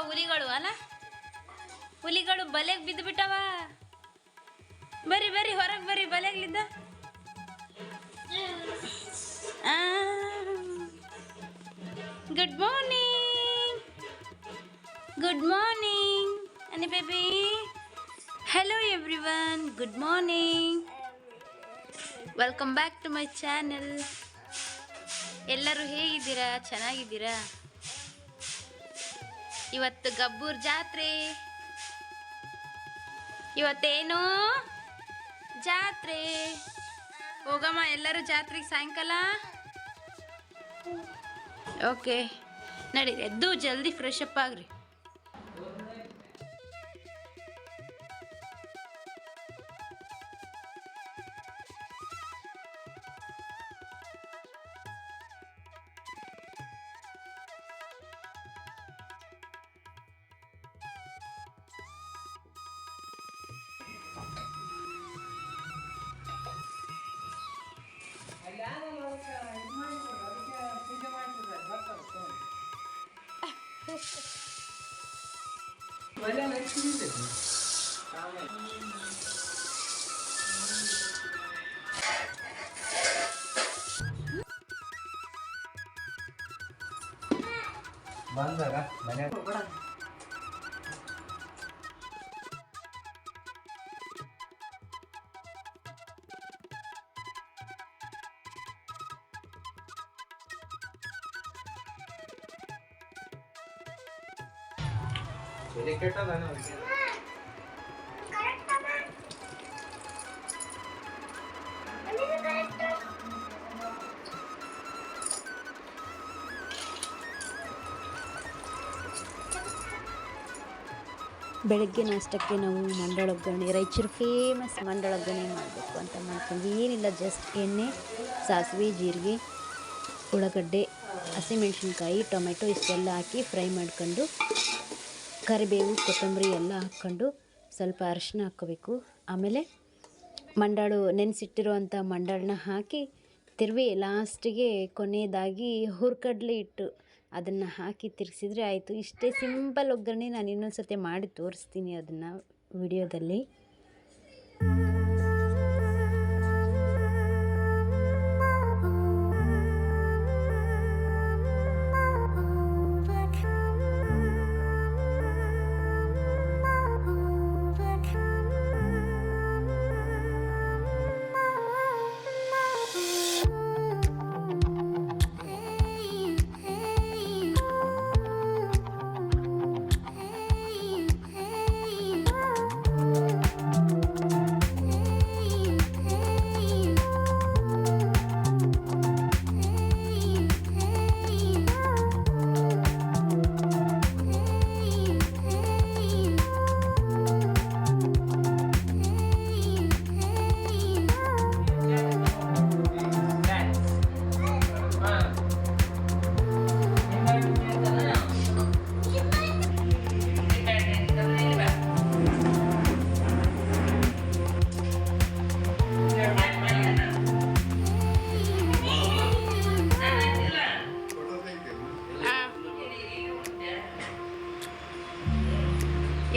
ಹುಲಿಗಳು ಅಲ್ಲ, ಹುಲಿಗಳು ಬಲೆಗೆ ಬಿದ್ದು ಬಿಟ್ಟವ. ಬರ್ರಿ ಬರ್ರಿ ಹೊರಗೆ ಬರ್ರಿ ಬಲೆಗ್ಲಿದ್ದ. ಗುಡ್ ಮಾರ್ನಿಂಗ್, ಗುಡ್ ಮಾರ್ನಿಂಗ್ ಅನಿ baby. Hello everyone, good morning, welcome back to my channel. ಎಲ್ಲರೂ ಹೇಗಿದ್ದೀರಾ? ಚೆನ್ನಾಗಿದ್ದೀರಾ? ಇವತ್ತು ಗಬ್ಬೂರ್ ಜಾತ್ರೆ. ಇವತ್ತೇನು ಜಾತ್ರೆ? ಹೋಗಮ್ಮ ಎಲ್ಲರೂ ಜಾತ್ರೆಗೆ ಸಾಯಂಕಾಲ. ಓಕೆ ನಡಿ, ಎದ್ದು ಜಲ್ದಿ ಫ್ರೆಶ್ ಅಪ್ ಆಗ್ರಿ. ಬಂದಾಗ ಮನೆ ಬೆಳಗ್ಗೆ ನಾಷ್ಟಕ್ಕೆ ನಾವು ಮಂಡಾಳ ಒಗ್ಗರಣೆ, ರಾಯಚೂರು ಫೇಮಸ್ ಮಂಡಾಳ ಒಗ್ಗರಣೆ ಮಾಡಬೇಕು ಅಂತ ಮಾಡ್ಕೊಂಡ್ವಿ. ಏನಿಲ್ಲ, ಜಸ್ಟ್ ಎಣ್ಣೆ, ಸಾಸಿವೆ, ಜೀರಿಗೆ, ಉಳ್ಳಾಗಡ್ಡೆ, ಹಸಿಮೆಣ್ಸಿನ್ಕಾಯಿ, ಟೊಮೆಟೊ ಇಷ್ಟೆಲ್ಲ ಹಾಕಿ ಫ್ರೈ ಮಾಡ್ಕೊಂಡು, ಕರಿಬೇವು, ಕೊತ್ತಂಬರಿ ಎಲ್ಲ ಹಾಕ್ಕೊಂಡು ಸ್ವಲ್ಪ ಅರಿಶಿನ ಹಾಕ್ಕೋಬೇಕು. ಆಮೇಲೆ ಮಂಡಾಳು ನೆನೆಸಿಟ್ಟಿರುವಂಥ ಮಂಡಾಳನ್ನ ಹಾಕಿ ತಿರುವಿ ಲಾಸ್ಟಿಗೆ ಕೊನೆಯದಾಗಿ ಹುರ್ಕಡ್ಲೆ ಇಟ್ಟು ಅದನ್ನು ಹಾಕಿ ತಿರ್ಗಿಸಿದ್ರೆ ಆಯಿತು. ಇಷ್ಟೇ ಸಿಂಪಲ್ ಒಗ್ಗರಣೆ. ನಾನು ಇನ್ನೊಂದು ಸತಿ ಮಾಡಿ ತೋರಿಸ್ತೀನಿ ಅದನ್ನು ವಿಡಿಯೋದಲ್ಲಿ.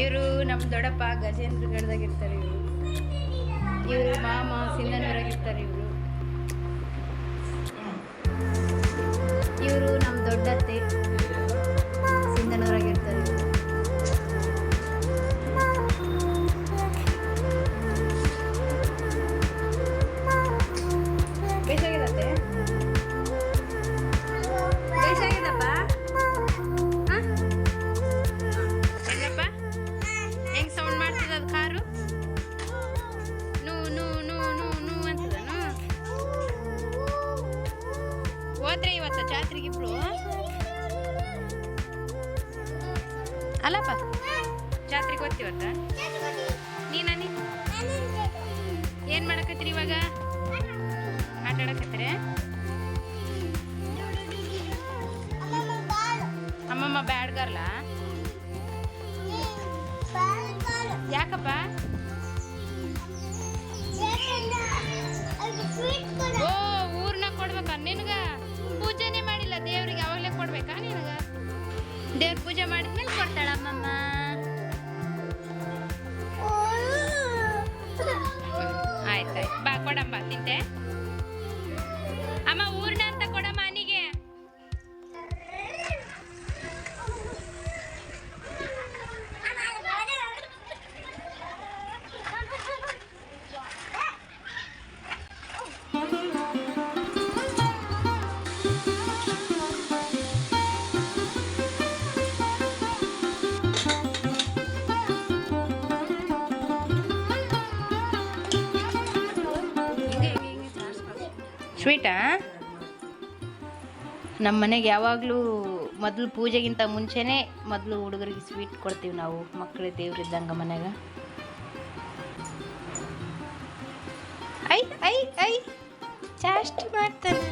ಇವರು ನಮ್ಮ ದೊಡ್ಡಪ್ಪ ಗಜೇಂದ್ರಗಢದಾಗಿರ್ತಾರೆ. ಇವರು ಮಾಮ ಸಿಂಧನೂರಾಗಿರ್ತಾರೆ. ಇವರು ನಮ್ಮ ದೊಡ್ಡತ್ತೆ ಸಿಂಧನೂರಾಗಿರ್ತಾರೆ. ಬೇಸಾಗಿದತ್ತೆ, ಬೇಸಾಗಿದಪ್ಪ. ಎಲ್ಲಪ್ಪ ಹೆಂಗ್ ಸೌಂಡ್ ಮಾಡ್ತಿದ ಅದು ಕಾರು? ನೂ ನೂ ನೂ ನೂ ನೂ ಅಂತದನು. ಹೋದ್ರೆ ಇವತ್ತು ಜಾತ್ರೆಗಿಬ್ರು ಅಲ್ಲಪ್ಪ? ಜಾತ್ರೆಗೆ ಹೋಗ್ತಿವತ್ತ ನೀನಿ ಏನ್ ಮಾಡಕತ್ತೀರಿ ಇವಾಗ? ಆಟ ಆಡಕತ್ತೀರ? ಅಮ್ಮಮ್ಮ ಬ್ಯಾಡ್ಗಾರ್ಲ ಯಾಕಪ್ಪ? ಓ ಊರ್ನ ಕೊಡ್ಬೇಕ ನಿನ್ಗ? ಪೂಜೆನೆ ಮಾಡಿಲ್ಲ ದೇವ್ರಿಗೆ, ಅವಾಗಲೇ ಕೊಡ್ಬೇಕಾ ನಿನಗ? ದೇವ್ರ ಪೂಜೆ ಮಾಡಿದ್ಮೇಲೆ ಕೊಡ್ತಾಳ ಅಮ್ಮಮ್ಮ. ಆಯ್ತಾಯ್ತು, ಬಾ ಕೊಡಮ್ಮ, ತಿಂತೆ ಅಮ್ಮ. ಊರ್ನ ಅಂತ ಕೊಡಮ್ಮ ಅನಿಗೆ. ಸ್ವೀಟಾ? ನಮ್ಮ ಮನೆಗೆ ಯಾವಾಗಲೂ ಮೊದಲು ಪೂಜೆಗಿಂತ ಮುಂಚೆನೇ ಮೊದಲು ಹುಡುಗರಿಗೆ ಸ್ವೀಟ್ ಕೊಡ್ತೀವಿ ನಾವು. ಮಕ್ಕಳು ದೇವ್ರಿದ್ದಂಗೆ ಮನೆಗೆ. ಐ ಐ ಐ ಚಾಸ್ಟ್ ಮಾಡ್ತಾನೆ.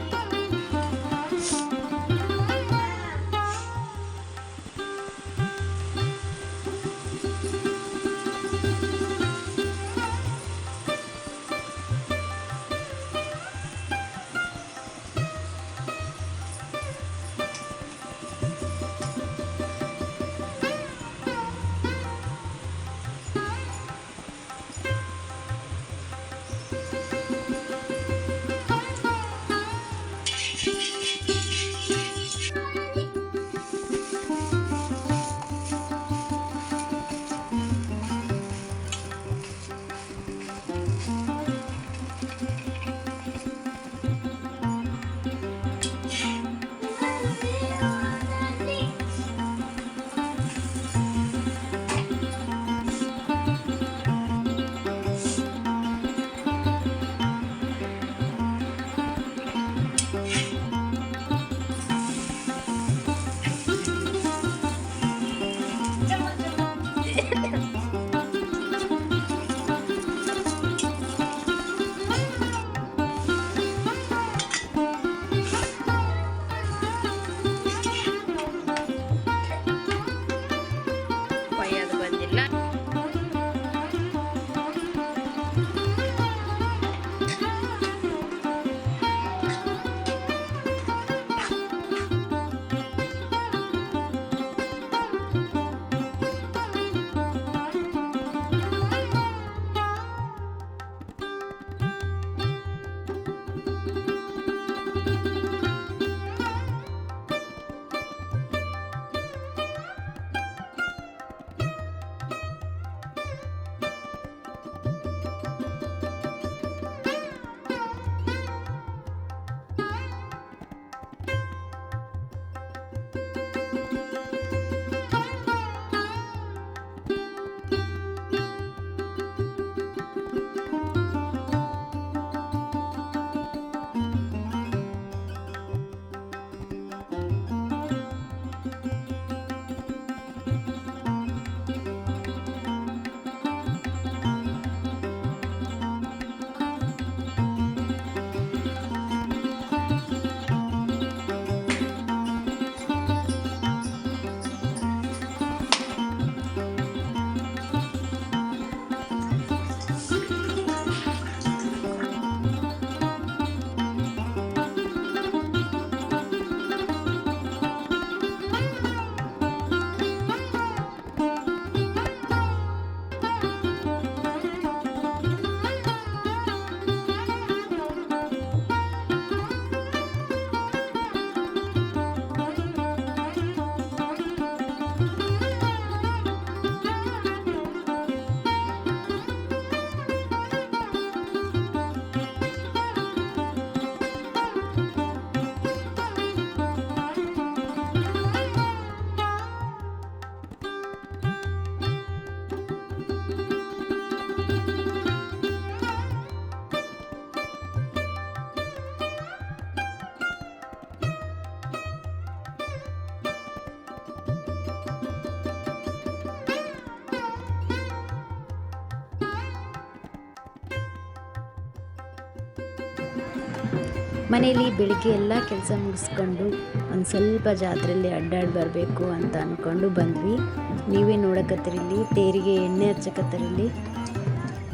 ಮನೇಲಿ ಬೆಳಿಗ್ಗೆ ಎಲ್ಲ ಕೆಲಸ ಮುಗಿಸ್ಕೊಂಡು ಒಂದು ಸ್ವಲ್ಪ ಜಾತ್ರೆಯಲ್ಲಿ ಅಡ್ಡಾಡಿ ಬರಬೇಕು ಅಂತ ಅಂದ್ಕೊಂಡು ಬಂದ್ವಿ. ನೀವೇ ನೋಡಕತ್ತಿರಲ್ಲಿ ತೇರಿಗೆ ಎಣ್ಣೆ ಹಚ್ಚಕತ್ತರಲ್ಲಿ.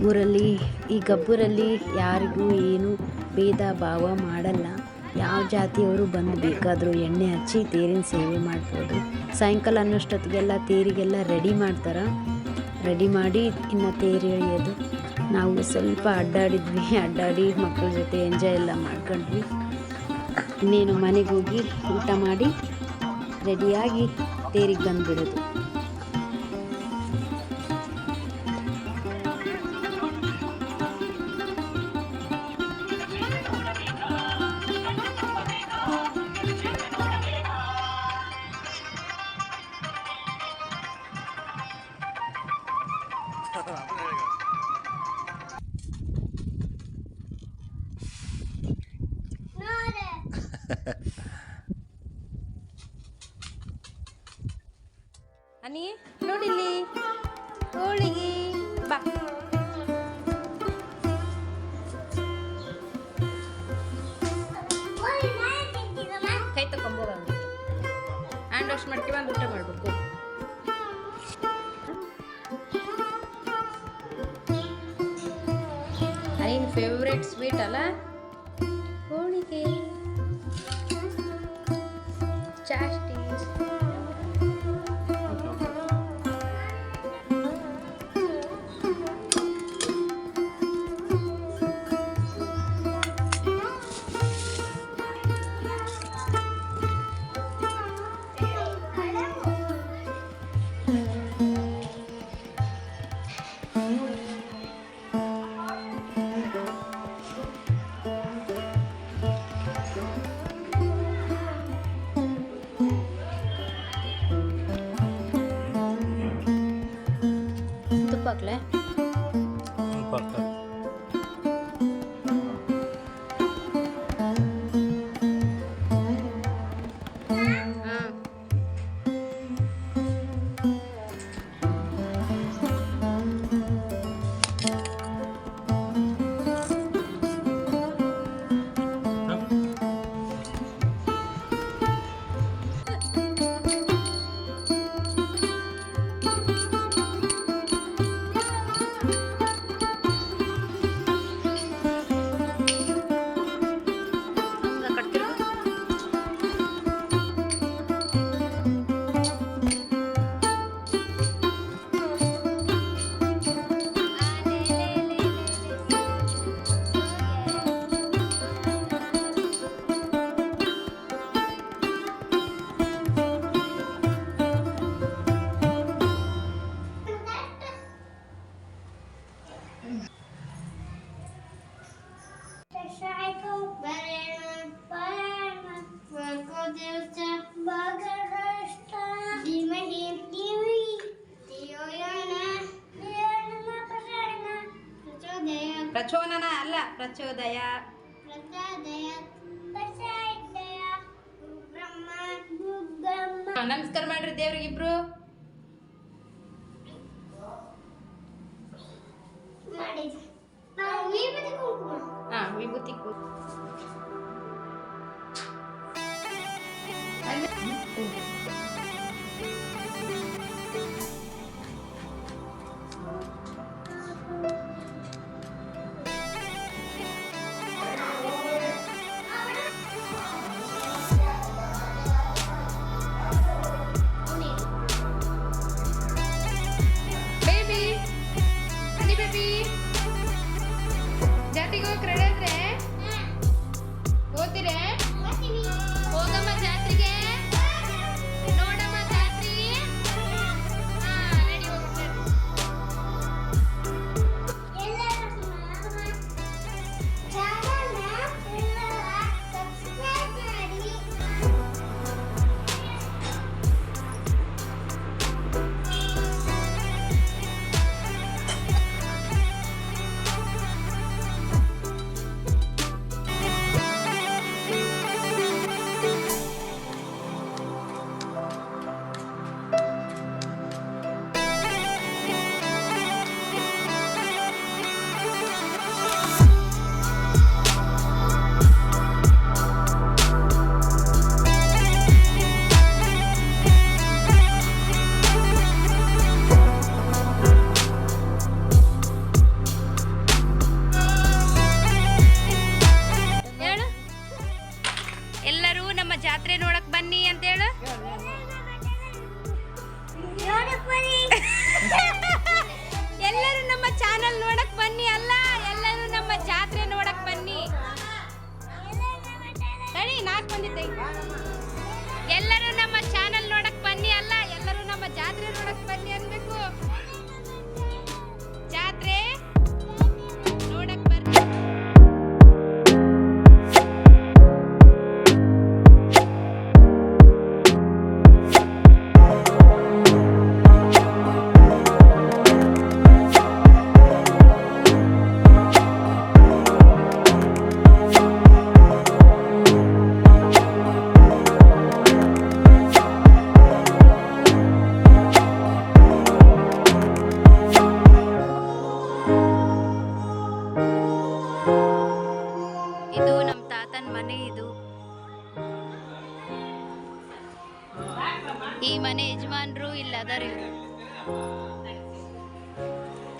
ಊರಲ್ಲಿ ಈ ಗಬ್ಬೂರಲ್ಲಿ ಯಾರಿಗೂ ಏನು ಭೇದ ಭಾವ ಮಾಡಲ್ಲ. ಯಾವ ಜಾತಿಯವರು ಬಂದು ಬೇಕಾದರೂ ಎಣ್ಣೆ ಹಚ್ಚಿ ತೇರಿನ ಸೇವೆ ಮಾಡ್ಬೋದು. ಸಾಯಂಕಾಲ ಅನ್ನೋಷ್ಟೊತ್ತಿಗೆಲ್ಲ ತೇರಿಗೆಲ್ಲ ರೆಡಿ ಮಾಡ್ತಾರೆ. ರೆಡಿ ಮಾಡಿ ಇನ್ನು ತೇರು ಎಳೆಯೋದು. ನಾವು ಸ್ವಲ್ಪ ಅಡ್ಡಾಡಿ ಮಕ್ಕಳ ಜೊತೆ ಎಂಜಾಯ್ ಎಲ್ಲ ಮಾಡ್ಕೊಂಡ್ವಿ. ಇನ್ನೇನು ಮನೆಗೆ ಹೋಗಿ ಊಟ ಮಾಡಿ ರೆಡಿಯಾಗಿ ತೇರಿಗೆ ಬಂದುಬಿಡೋದು. ಅನಿ ನೋಡಿಲ್ಲಿ ಹೋಳಿಗೆ ಬಾ. ಕೈ ತಕೊಂಬೋದ ಹ್ಯಾಂಡ್ ವಾಶ್ ಮಾಡ್ತೀವಿ ಒಂದು ಊಟ ಮಾಡಬೇಕು. ನಿನ್ನ ಫೇವ್ರೇಟ್ ಸ್ವೀಟ್ ಅಲ್ಲ ಹೋಳಿಗೆ. ಚಾಸ್ಟಿ ತುಪ್ಪ ಹಾಕ್ಲೆ. ಪ್ರಚೋದನ ಅಲ್ಲ, ಪ್ರಚೋದಯ. ನಮಸ್ಕಾರ ಮಾಡ್ರಿ ದೇವ್ರಿಗಿಬ್ರು. ವಿಭೂತಿ ಜಾತಿಗೆ ಹೋಗಿ ರೆಡಿ ಆದ್ರೆ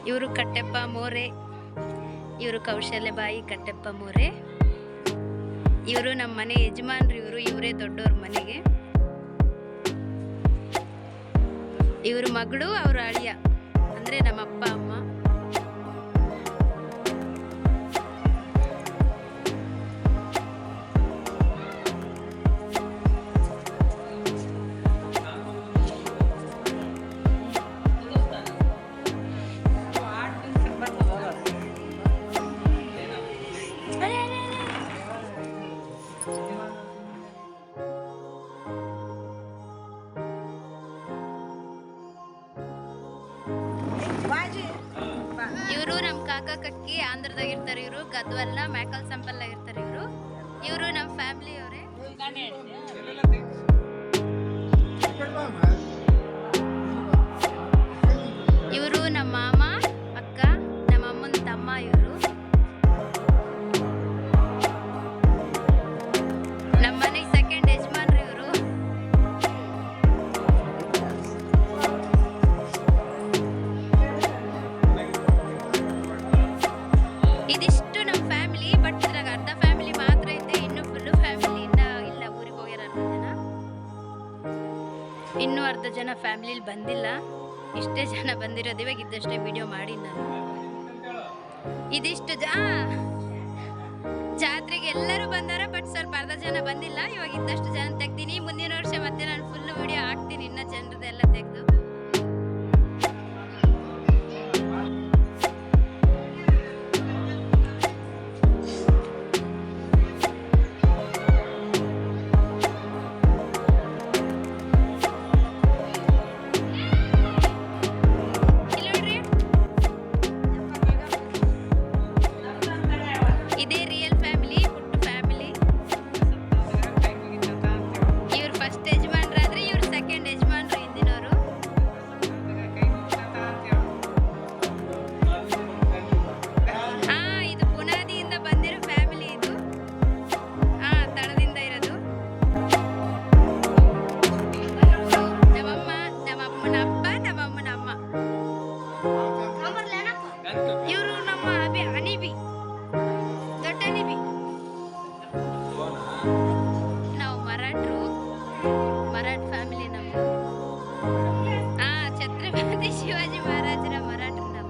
ಇವರು ಕಟ್ಟೆಪ್ಪ ಮೋರೆ, ಇವರು ಕೌಶಲ್ಯಬಾಯಿ ಕಟ್ಟೆಪ್ಪ ಮೋರೆ. ಇವರು ನಮ್ಮ ಮನೆ ಯಜಮಾನ್ರು. ಇವರೇ ದೊಡ್ಡವ್ರ ಮನೆಗೆ. ಇವ್ರ ಮಗಳು, ಅವ್ರ ಅಳಿಯ ಅಂದ್ರೆ ನಮ್ಮ ಅಪ್ಪ ಅಮ್ಮ. ಇವರು ನಮ್ಮ ಕಾಕ ಕಕ್ಕಿ ಆಂಧ್ರದಾಗ ಇರ್ತಾರೆ. ಇವರು ಗದ್ವಲ್ನ ಮ್ಯಾಕಲ್ ಸಂಪಲ್ನಾಗ ಇರ್ತಾರೆ. ಇವರು ನಮ್ಮ ಫ್ಯಾಮಿಲಿ ಅವರೇ. ಇವರು ನಮ್ಮ ಮಾಮ, ಅಕ್ಕ, ನಮ್ಮ ಅಮ್ಮನ ತಮ್ಮ. ಇವರು ನಮ್ಮ ಮನೆಗೆ ಸೆಕೆಂಡ್ ಯಜಮಾನ್ರು. ಇವರು ಇದಿಷ್ಟು ನಮ್ಮ ಫ್ಯಾಮಿಲಿ. ಬಟ್ ಇದ್ರಾಗ ಅರ್ಧ ಫ್ಯಾಮಿಲಿ ಮಾತ್ರ ಐತೆ, ಇನ್ನು ಫುಲ್ಲು ಫ್ಯಾಮಿಲಿ ಇಲ್ಲ, ಊರಿಗೆ ಹೋಗ್ಯಾರ ಅರ್ಧ ಜನ. ಇನ್ನೂ ಅರ್ಧ ಜನ ಫ್ಯಾಮಿಲಿಲಿ ಬಂದಿಲ್ಲ. ಇಷ್ಟೇ ಜನ ಬಂದಿರೋದು. ಇವಾಗ ಇದ್ದಷ್ಟೇ ವಿಡಿಯೋ ಮಾಡಿ ನಾನು. ಇದಿಷ್ಟು ಜಾತ್ರೆಗೆ ಎಲ್ಲರೂ ಬಂದಾರ, ಬಟ್ ಸ್ವಲ್ಪ ಅರ್ಧ ಜನ ಬಂದಿಲ್ಲ. ಇವಾಗ ಇದ್ದಷ್ಟು ಜನ ತೆಗ್ದೀನಿ. ಮುಂದಿನ ವರ್ಷ ಮತ್ತೆ ನಾನು ಫುಲ್ ವಿಡಿಯೋ ಹಾಕ್ತೀನಿ, ಇನ್ನ ಜನರದೆಲ್ಲ ತೆಗೆದು. ಇದೇ ರಿಯಲ್ ಫ್ಯಾಮಿಲಿ, ಪುಟ್ಟ ಫ್ಯಾಮಿಲಿ. ಇವ್ರು ಫಸ್ಟ್ ಯಜಮಾನ್ರಾದ್ರೆ ಇವ್ರು ಸೆಕೆಂಡ್ ಯಜಮಾನ್ರು, ಹಿಂದಿನವರು. ಇದು ಪುನಾದಿಯಿಂದ ಬಂದಿರೋ ಫ್ಯಾಮಿಲಿ. ಇದು ತಳದಿಂದ ಇರೋದು. ನಮ್ಮಮ್ಮ, ನಮ್ಮಮ್ಮನ ಅಪ್ಪ, ನಮ್ಮಮ್ಮನ ಅಮ್ಮ. ಇವರು ನಮ್ಮ ಅನಿಬಿ, ದೊಡ್ಡ ಅನಿಬಿ. ನಾವು ಮರಾಠರು, ಮರಾಠ ಫ್ಯಾಮಿಲಿ ನಮ್ಮದು. ಛತ್ರಪತಿ ಶಿವಾಜಿ ಮಹಾರಾಜರ ಮರಾಠರು ನಾವು.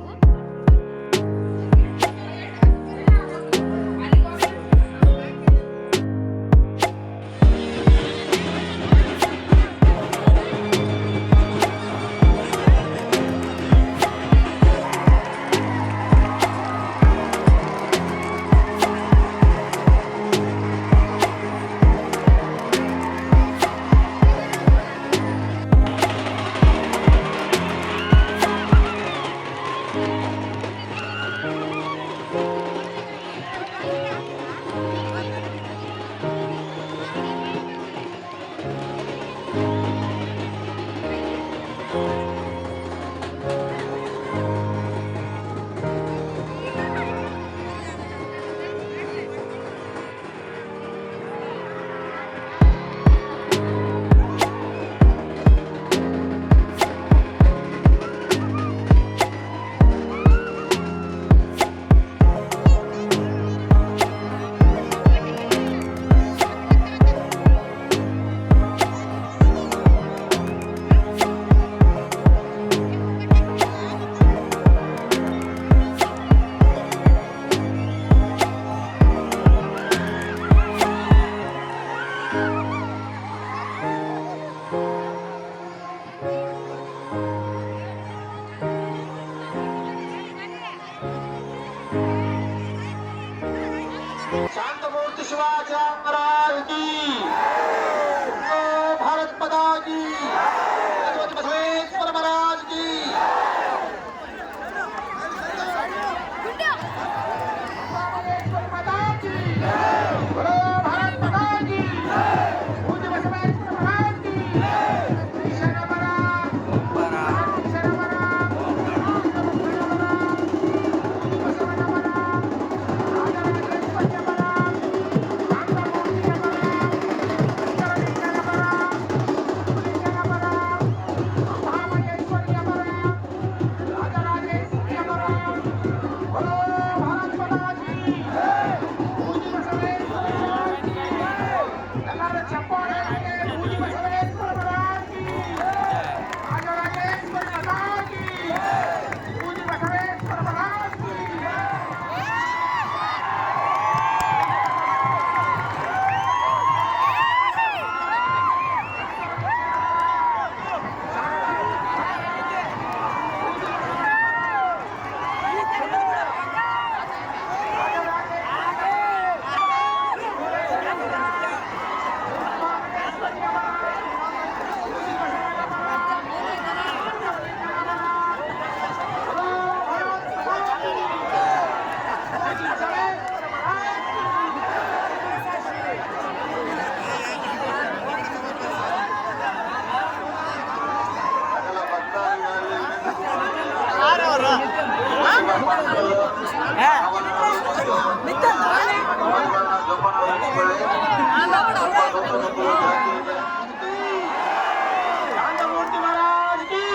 शांतमूर्ति महाराज की,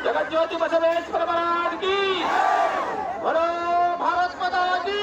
जगज्योति बसवेश्वर महाराज की, बोलो भारत माता की।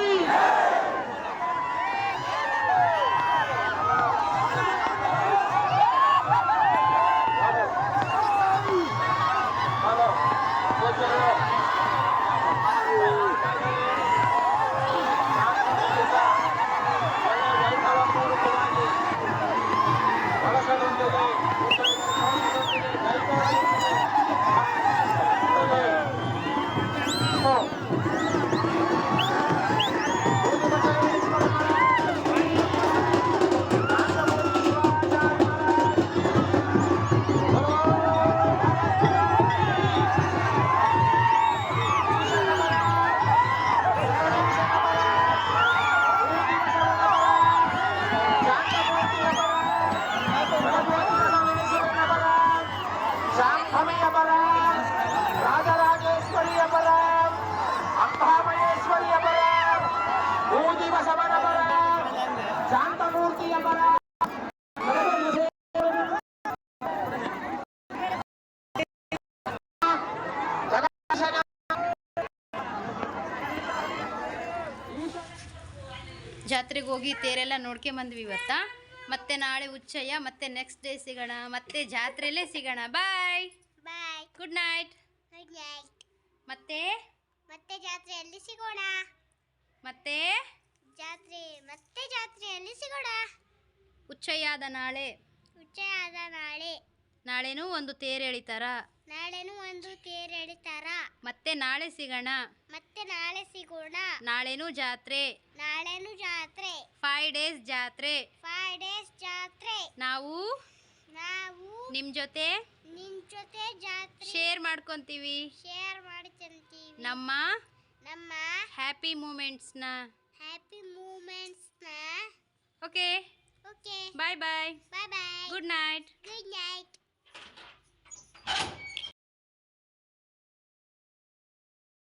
राजराजेश्वरी अपराम, अंबामहेश्वरी अपराम, भूजी बसवन अपराम, शांतमूर्ति अपराम। ಜಾತ್ರೆಗೆ ಹೋಗಿ ತೇರೆಲ್ಲ ನೋಡ್ಕೊಂಬಂದ್ವಿ ಇವತ್ತ. ಮತ್ತೆ ನಾಳೆ ಉಚ್ಚಯ್ಯ, ಮತ್ತೆ ನೆಕ್ಸ್ಟ್ ಡೇ ಸಿಗೋಣ, ಮತ್ತೆ ಜಾತ್ರೆಯಲ್ಲೇ ಸಿಗೋಣ. ಬಾಯ್ ಬಾಯ್, ಗುಡ್ ನೈಟ್. Good night. ಮತ್ತೆ ಮತ್ತೆ ಜಾತ್ರೆಯಲ್ಲಿ ಸಿಗೋಣ. ಮತ್ತೆ ಜಾತ್ರೆಯಲ್ಲಿ ಸಿಗೋಣ. ಉಚ್ಚಯ್ಯಾದ ನಾಳೆ, ಉಚ್ಚಯಾದ ನಾಳೆ, ನಾಳೆನೂ ಒಂದು ತೇರು ಎಳಿತಾರ. ನಾಳೆನೂ ಒಂದು ತೇರು ಎಳಿತಾರ. ಮತ್ತೆ ನಾಳೆ ಸಿಗೋಣ. ಮತ್ತೆ ನಾಳೆ ಸಿಗೋಣ. ನಾಳೆನೂ ಜಾತ್ರೆ, ನಾಳೆನೂ ಜಾತ್ರೆ, 5 days ಜಾತ್ರೆ. 5 days ಜಾತ್ರೆ. ನಾವು ನಿಮ್ ಜೊತೆ ನಿಮ್ ಜೊತೆ ಜಾತ್ರೆ ಶೇರ್ ಮಾಡ್ಕೊಂತೀವಿ, ಶೇರ್ ಮಾಡ್ಕೊಂತೀವಿ. ನಮ್ಮ ಹ್ಯಾಪಿ ಮೂಮೆಂಟ್ಸ್ನ. ಹ್ಯಾಪಿ ಮೂಮೆಂಟ್ಸ್ನ. ಓಕೆ, ಓಕೆ, ಬಾಯ್ ಬಾಯ್, ಬಾಯ್ ಬಾಯ್, ಗುಡ್ ನೈಟ್. Good night.